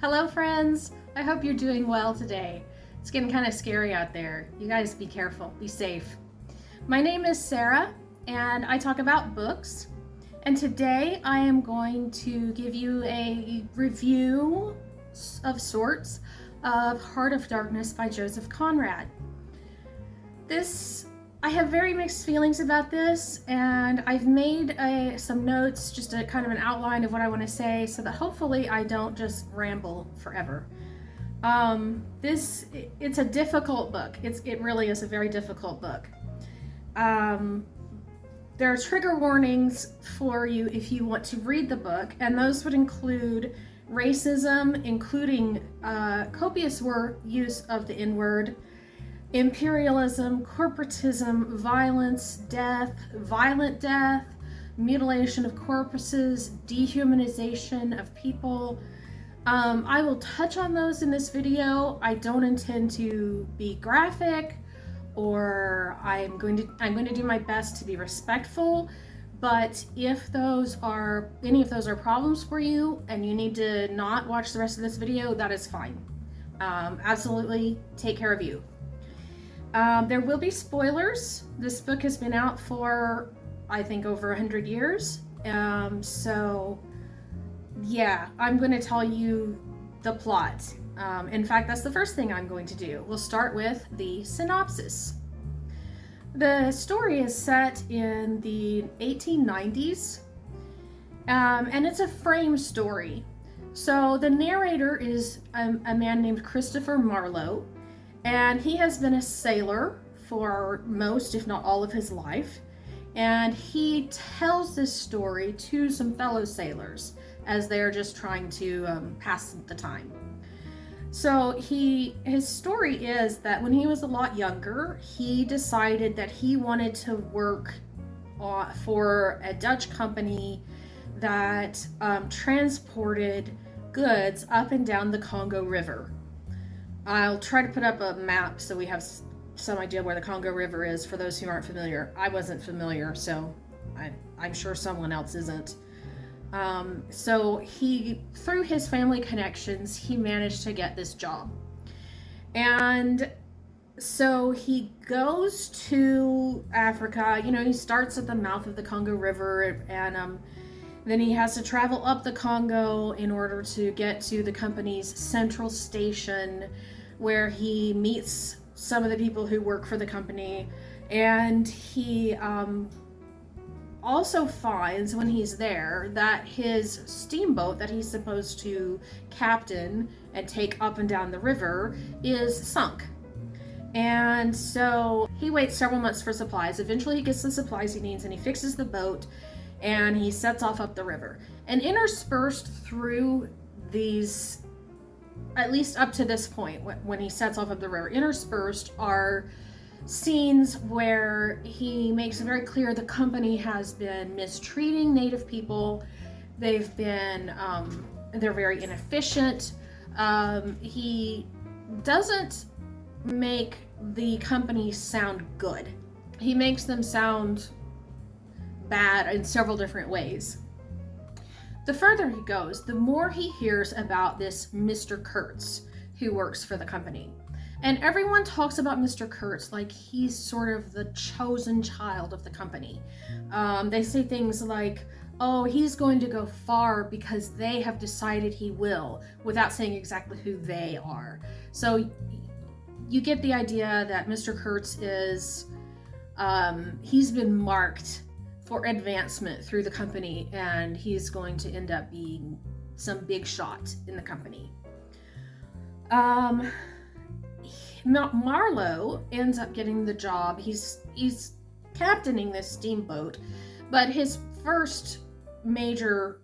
Hello friends, I hope you're doing well today. It's getting kind of scary out there. You guys be careful, be safe. My name is Sarah and I talk about books. And today I am going to give you a review of sorts of Heart of Darkness by Joseph Conrad. I have very mixed feelings about this, and I've made some notes, just a kind of an outline of what I want to say, so that hopefully I don't just ramble forever. It's a difficult book. It really is a very difficult book. There are trigger warnings for you if you want to read the book, and those would include racism, including copious use of the N-word, imperialism, corporatism, violence, death, violent death, mutilation of corpses, dehumanization of people. I will touch on those in this video. I don't intend to be graphic, or I'm going to do my best to be respectful. But if any of those are problems for you and you need to not watch the rest of this video, that is fine. Absolutely take care of you. There will be spoilers. This book has been out for, I think, over 100 years. So yeah, I'm going to tell you the plot. In fact, that's the first thing I'm going to do. We'll start with the synopsis. The story is set in the 1890s, and it's a frame story. So the narrator is a man named Christopher Marlowe, and he has been a sailor for most, if not all, of his life. And he tells this story to some fellow sailors as they're just trying to pass the time. So his story is that when he was a lot younger, he decided that he wanted to work for a Dutch company that transported goods up and down the Congo River. I'll try to put up a map so we have some idea where the Congo River is for those who aren't familiar. I wasn't familiar, so I'm sure someone else isn't. So through his family connections, he managed to get this job. And so he goes to Africa. He starts at the mouth of the Congo River, and then he has to travel up the Congo in order to get to the company's central station, where he meets some of the people who work for the company. And he also finds, when he's there, that his steamboat that he's supposed to captain and take up and down the river is sunk. And so he waits several months for supplies. Eventually he gets the supplies he needs, and he fixes the boat, and he sets off up the river. And interspersed through these, at least up to this point, when he sets off up the river, interspersed are scenes where he makes it very clear the company has been mistreating Native people. They're very inefficient. He doesn't make the company sound good. He makes them sound bad in several different ways. The further he goes, the more he hears about this Mr. Kurtz who works for the company. And everyone talks about Mr. Kurtz like he's sort of the chosen child of the company. They say things like, oh, he's going to go far because they have decided he will, without saying exactly who they are. So you get the idea that Mr. Kurtz he's been marked for advancement through the company, and he's going to end up being some big shot in the company. Marlowe ends up getting the job. He's captaining this steamboat, but his first major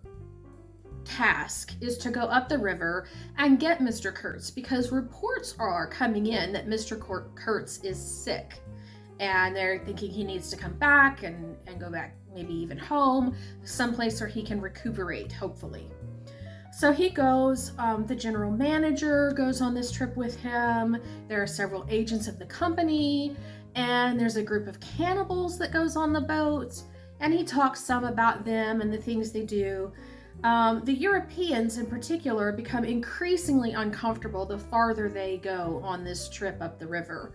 task is to go up the river and get Mr. Kurtz, because reports are coming in that Mr. Kurtz is sick, and they're thinking he needs to come back and go back, maybe even home, someplace where he can recuperate, hopefully. So he goes, the general manager goes on this trip with him. There are several agents of the company, and there's a group of cannibals that goes on the boat, and he talks some about them and the things they do. The Europeans in particular become increasingly uncomfortable the farther they go on this trip up the river.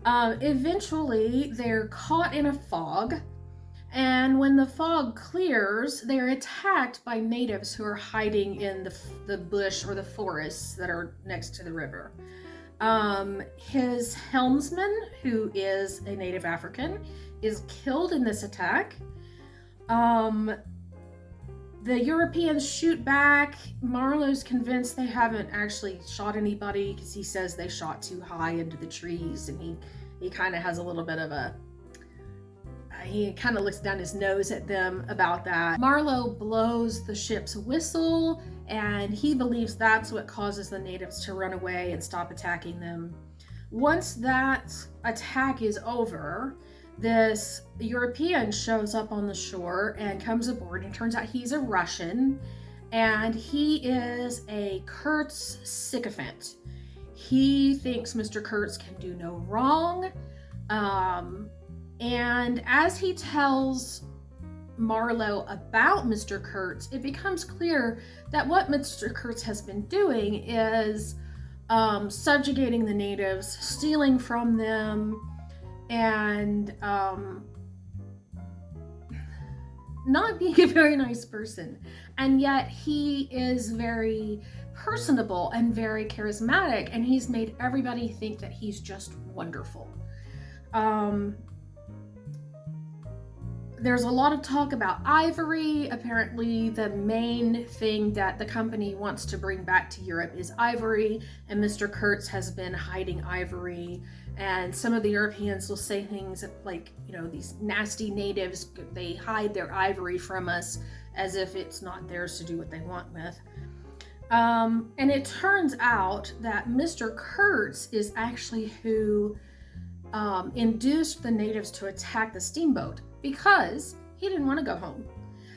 Eventually, they're caught in a fog, and when the fog clears, they're attacked by natives who are hiding in the bush or the forests that are next to the river. His helmsman, who is a native African, is killed in this attack. The Europeans shoot back. Marlowe's convinced they haven't actually shot anybody because he says they shot too high into the trees, and he kind of has a little bit of he kind of looks down his nose at them about that. Marlowe blows the ship's whistle, and he believes that's what causes the natives to run away and stop attacking them. Once that attack is over, this European shows up on the shore and comes aboard, and turns out he's a Russian, and he is a Kurtz sycophant. He thinks Mr. Kurtz can do no wrong, and as he tells Marlowe about Mr. Kurtz, it becomes clear that what Mr. Kurtz has been doing is subjugating the natives, stealing from them, and not being a very nice person. And yet he is very personable and very charismatic, and he's made everybody think that he's just wonderful. There's a lot of talk about ivory. Apparently, the main thing that the company wants to bring back to Europe is ivory, and Mr. Kurtz has been hiding ivory. And some of the Europeans will say things like, these nasty natives, they hide their ivory from us as if it's not theirs to do what they want with. And it turns out that Mr. Kurtz is actually who induced the natives to attack the steamboat, because he didn't want to go home.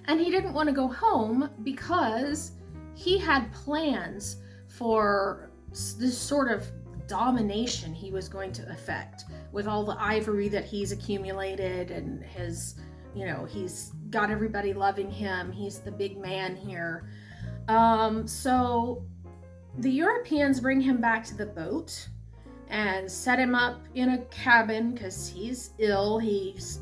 And he didn't want to go home because he had plans for this sort of domination he was going to effect with all the ivory that he's accumulated, and his, he's got everybody loving him. He's the big man here. So the Europeans bring him back to the boat and set him up in a cabin because he's ill. He's,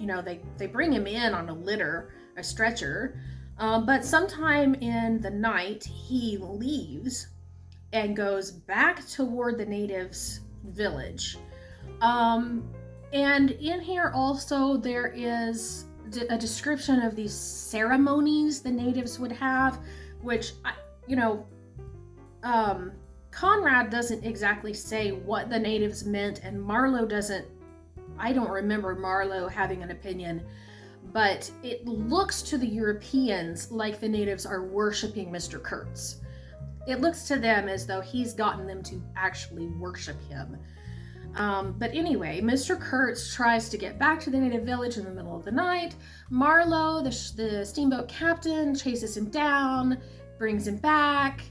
they bring him in on a litter, a stretcher, but sometime in the night he leaves and goes back toward the natives' village. And in here also there is a description of these ceremonies the natives would have, which, Conrad doesn't exactly say what the natives meant, and Marlowe doesn't. I don't remember Marlowe having an opinion, but it looks to the Europeans like the natives are worshiping Mr. Kurtz. It looks to them as though he's gotten them to actually worship him. But anyway, Mr. Kurtz tries to get back to the native village in the middle of the night. Marlowe, the steamboat captain, chases him down, brings him back,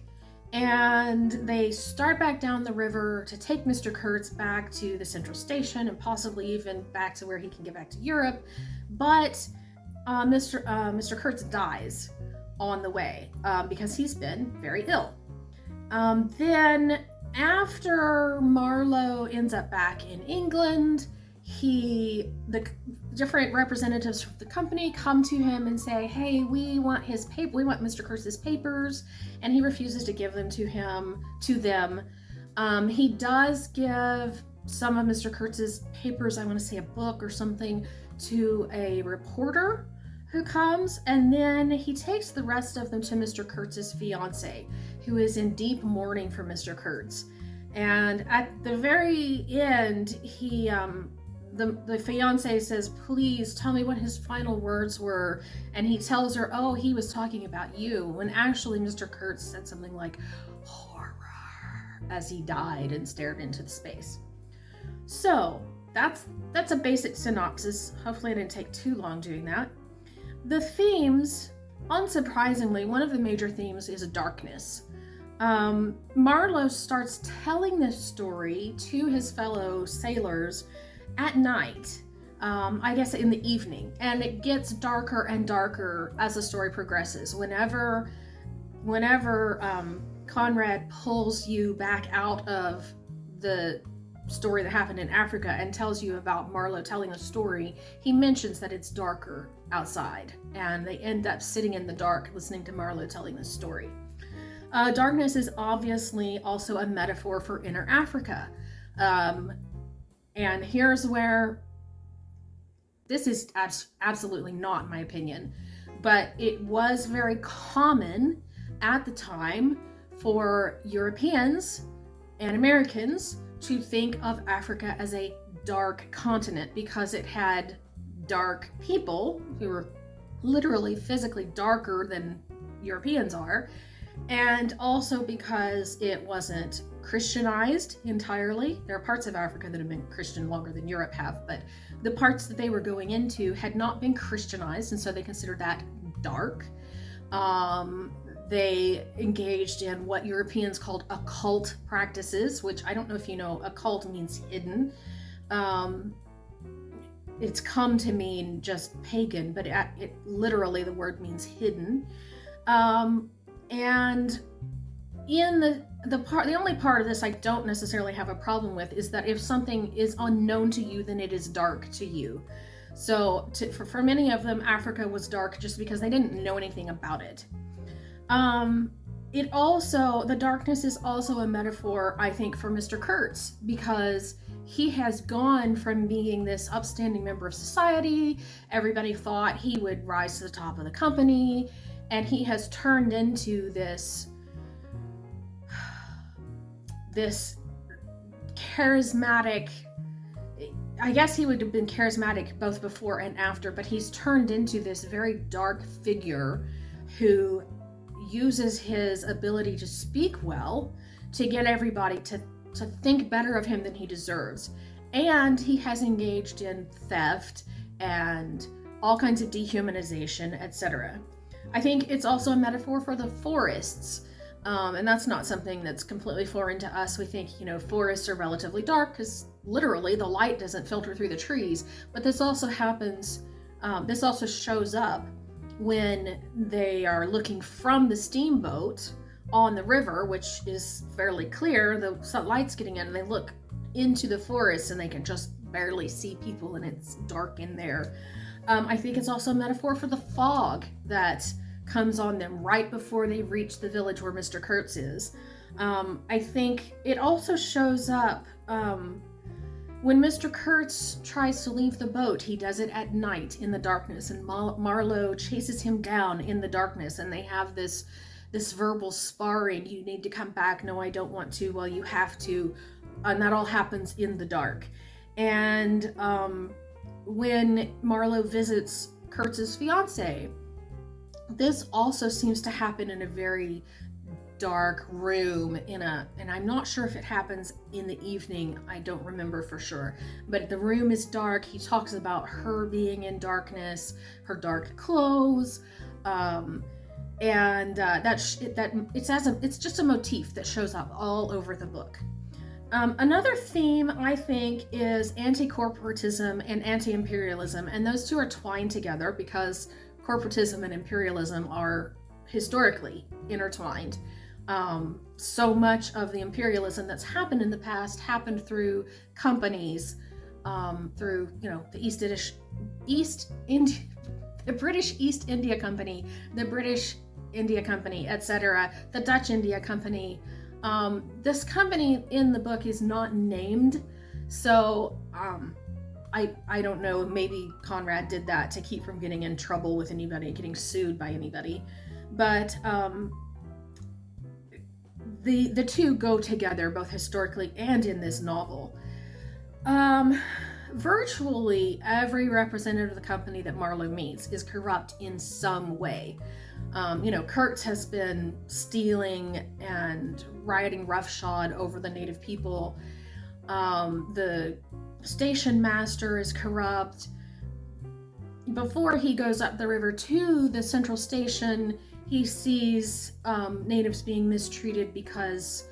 and they start back down the river to take Mr. Kurtz back to the central station and possibly even back to where he can get back to Europe. But Mr. Kurtz dies on the way because he's been very ill. Then after Marlowe ends up back in England, the different representatives from the company come to him and say, hey, we want Mr. Kurtz's papers, and he refuses to give them to them. He does give some of Mr. Kurtz's papers, I want to say a book or something, to a reporter who comes, and then he takes the rest of them to Mr. Kurtz's fiance, who is in deep mourning for Mr. Kurtz. And at the very end, the fiance says, please tell me what his final words were. And he tells her, oh, he was talking about you. When actually Mr. Kurtz said something like, horror, as he died and stared into the space. So that's a basic synopsis. Hopefully I didn't take too long doing that. The themes, unsurprisingly, one of the major themes is darkness. Marlowe starts telling this story to his fellow sailors at night, I guess in the evening, and it gets darker and darker as the story progresses. Whenever Conrad pulls you back out of the story that happened in Africa and tells you about Marlowe telling a story, he mentions that it's darker outside, and they end up sitting in the dark listening to Marlowe telling this story. Darkness is obviously also a metaphor for inner Africa. And here's where this is absolutely not my opinion, but it was very common at the time for Europeans and Americans to think of Africa as a dark continent because it had dark people who were literally physically darker than Europeans are, and also because it wasn't Christianized entirely. There are parts of Africa that have been Christian longer than Europe have, but the parts that they were going into had not been Christianized, and so they considered that dark. They engaged in what Europeans called occult practices, which I don't know if you know, occult means hidden. It's come to mean just pagan, but it literally, the word means hidden. And in the only part of this I don't necessarily have a problem with is that if something is unknown to you, then it is dark to you. So for many of them, Africa was dark just because they didn't know anything about it. The darkness is also a metaphor, I think, for Mr. Kurtz, because he has gone from being this upstanding member of society. Everybody thought he would rise to the top of the company, and he has turned into this charismatic, I guess he would have been charismatic both before and after, but he's turned into this very dark figure who uses his ability to speak well to get everybody to think better of him than he deserves. And he has engaged in theft and all kinds of dehumanization, etc. I think it's also a metaphor for the forests. And that's not something that's completely foreign to us. We think, forests are relatively dark because literally the light doesn't filter through the trees. But this also happens, this also shows up when they are looking from the steamboat on the river, which is fairly clear. The sunlight's getting in, and they look into the forest and they can just barely see people, and it's dark in there. I think it's also a metaphor for the fog that comes on them right before they reach the village where Mr. Kurtz is. I think it also shows up when Mr. Kurtz tries to leave the boat. He does it at night in the darkness, and Marlowe chases him down in the darkness, and they have this verbal sparring. You need to come back. No, I don't want to. Well, you have to. And that all happens in the dark. And when Marlowe visits Kurtz's fiance, this also seems to happen in a very dark room and I'm not sure if it happens in the evening. I don't remember for sure, but the room is dark. He talks about her being in darkness, her dark clothes, and it's just a motif that shows up all over the book. Another theme, I think, is anti-corporatism and anti-imperialism, and those two are twined together because corporatism and imperialism are historically intertwined. So much of the imperialism that's happened in the past happened through companies, through the British East India Company, the British India Company, etc., the Dutch India Company. This company in the book is not named, so I don't know, maybe Conrad did that to keep from getting in trouble with anybody, getting sued by anybody, but the two go together both historically and in this novel. Virtually every representative of the company that Marlowe meets is corrupt in some way. Kurtz has been stealing and riding roughshod over the native people. The station master is corrupt. Before he goes up the river to the central station, he sees natives being mistreated because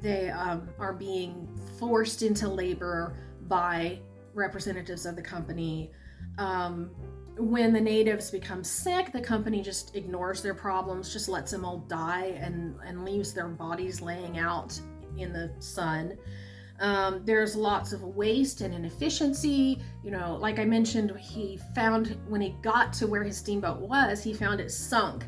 they are being forced into labor by representatives of the company. When the natives become sick, the company just ignores their problems, just lets them all die and leaves their bodies laying out in the sun. There's lots of waste and inefficiency. Like I mentioned, he found, when he got to where his steamboat was, he found it sunk,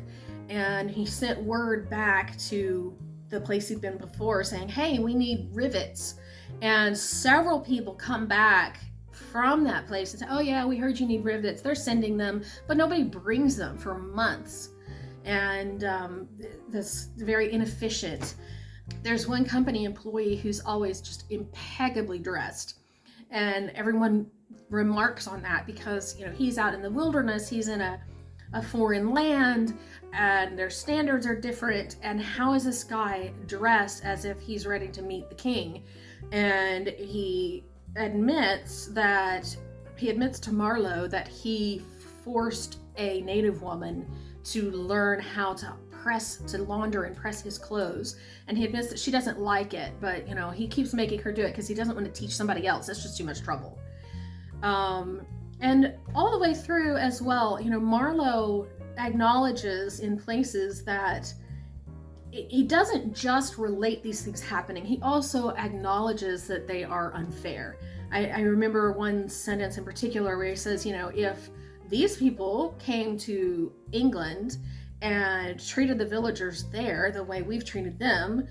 and he sent word back to the place he'd been before saying, hey, we need rivets. And several people come back from that place and say, oh yeah, we heard you need rivets. They're sending them, but nobody brings them for months. And that's very inefficient. There's one company employee who's always just impeccably dressed, and everyone remarks on that because he's out in the wilderness, he's in a foreign land, and their standards are different, and how is this guy dressed as if he's ready to meet the king? And he admits to Marlowe that he forced a native woman to learn how to launder and press his clothes, and he admits that she doesn't like it, but he keeps making her do it because he doesn't want to teach somebody else. That's just too much trouble. And all the way through as well, Marlowe acknowledges in places that he doesn't just relate these things happening, he also acknowledges that they are unfair. I remember one sentence in particular where he says, if these people came to England and treated the villagers there the way we've treated them,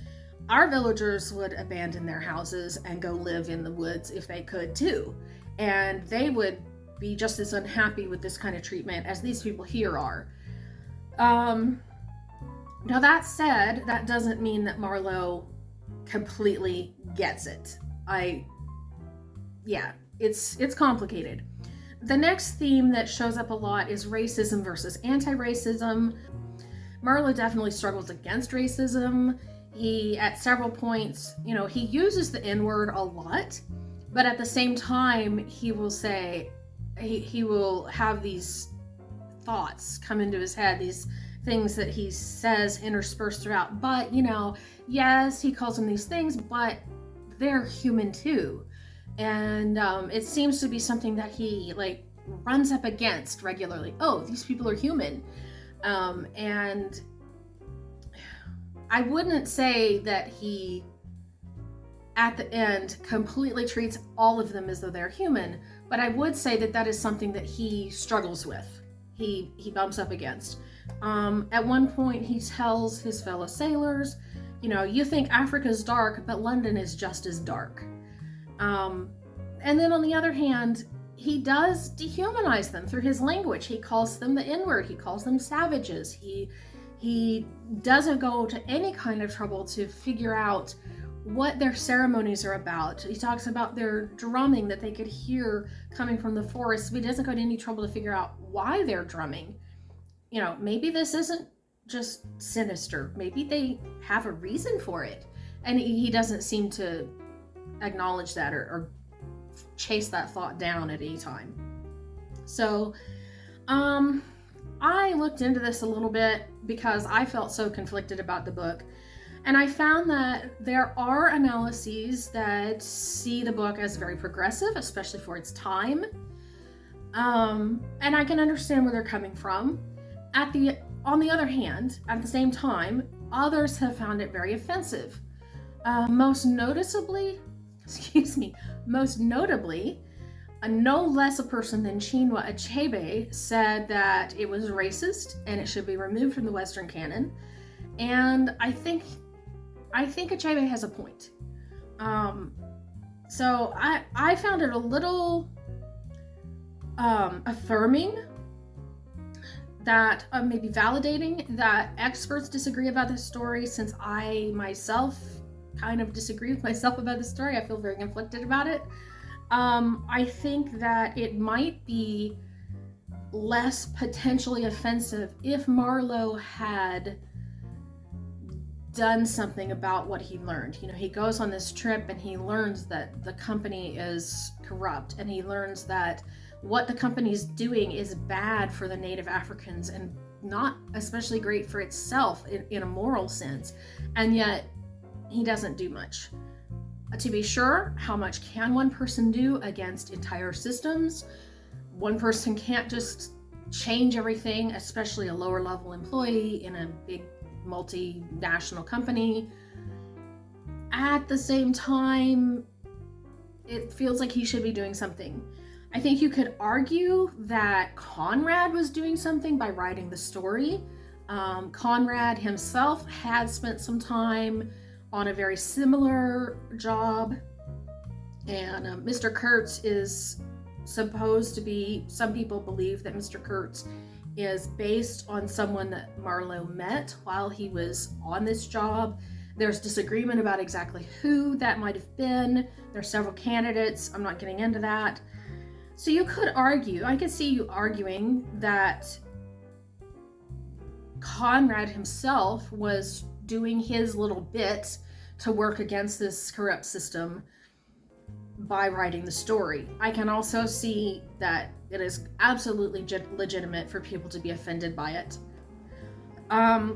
our villagers would abandon their houses and go live in the woods if they could too. And they would be just as unhappy with this kind of treatment as these people here are. Now that said, that doesn't mean that Marlowe completely gets it. It's complicated. The next theme that shows up a lot is racism versus anti-racism. Marlowe definitely struggles against racism. He, at several points, he uses the N-word a lot, but at the same time, he will say, he will have these thoughts come into his head, these things that he says interspersed throughout. But, yes, he calls them these things, but they're human too. And it seems to be something that he runs up against regularly. Oh, these people are human. And I wouldn't say that he, at the end, completely treats all of them as though they're human, but I would say that that is something that he struggles with. He bumps up against. At one point, he tells his fellow sailors, you think Africa's dark, but London is just as dark. And then on the other hand, he does dehumanize them through his language. He calls them the N-word. He calls them savages. He doesn't go to any kind of trouble to figure out what their ceremonies are about. He talks about their drumming that they could hear coming from the forest, but he doesn't go to any trouble to figure out why they're drumming. Maybe this isn't just sinister. Maybe they have a reason for it. And he doesn't seem to acknowledge that or chase that thought down at any time. So, I looked into this a little bit because I felt so conflicted about the book. And I found that there are analyses that see the book as very progressive, especially for its time. And I can understand where they're coming from. On the other hand, at the same time, others have found it very offensive. Most notably, no less a person than Chinua Achebe said that it was racist and it should be removed from the Western canon. And I think Achebe has a point. So I found it a little affirming that maybe validating that experts disagree about this story, since I myself kind of disagree with myself about the story. I feel very conflicted about it. I think that it might be less potentially offensive if Marlowe had done something about what he learned. He goes on this trip and he learns that the company is corrupt, and he learns that what the company's doing is bad for the native Africans and not especially great for itself in a moral sense. And yet he doesn't do much. To be sure, how much can one person do against entire systems? One person can't just change everything, especially a lower level employee in a big multinational company. At the same time, it feels like he should be doing something. I think you could argue that Conrad was doing something by writing the story. Conrad himself had spent some time on a very similar job, and Mr. Kurtz is supposed to be, some people believe that Mr. Kurtz is based on someone that Marlowe met while he was on this job. There's disagreement about exactly who that might have been. There's several candidates. I'm not getting into that. So you could argue, I could see you arguing that Conrad himself was doing his little bit to work against this corrupt system by writing the story. I can also see that it is absolutely legitimate for people to be offended by it.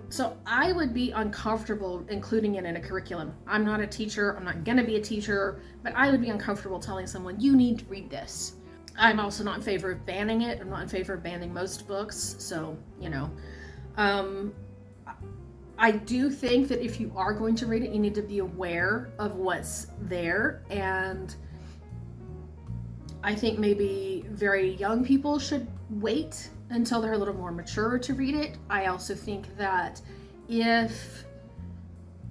So I would be uncomfortable including it in a curriculum. I'm not a teacher, I'm not gonna be a teacher, but I would be uncomfortable telling someone, you need to read this. I'm also not in favor of banning it. I'm not in favor of banning most books, so, you know. I do think that if you are going to read it, you need to be aware of what's there, and I think maybe very young people should wait until they're a little more mature to read it. I also think that if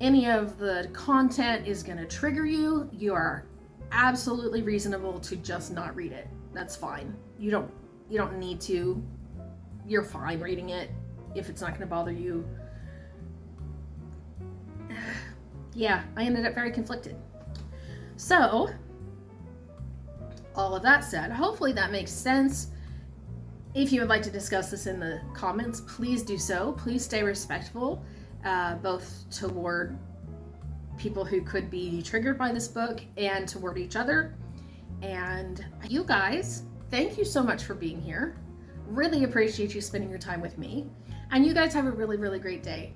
any of the content is going to trigger you, you are absolutely reasonable to just not read it. That's fine. You don't need to. You're fine reading it if it's not going to bother you. Yeah, I ended up very conflicted. So, all of that said, hopefully that makes sense. If you would like to discuss this in the comments, please do so. Please stay respectful, both toward people who could be triggered by this book and toward each other. And you guys, thank you so much for being here. Really appreciate you spending your time with me. And you guys have a really, really great day.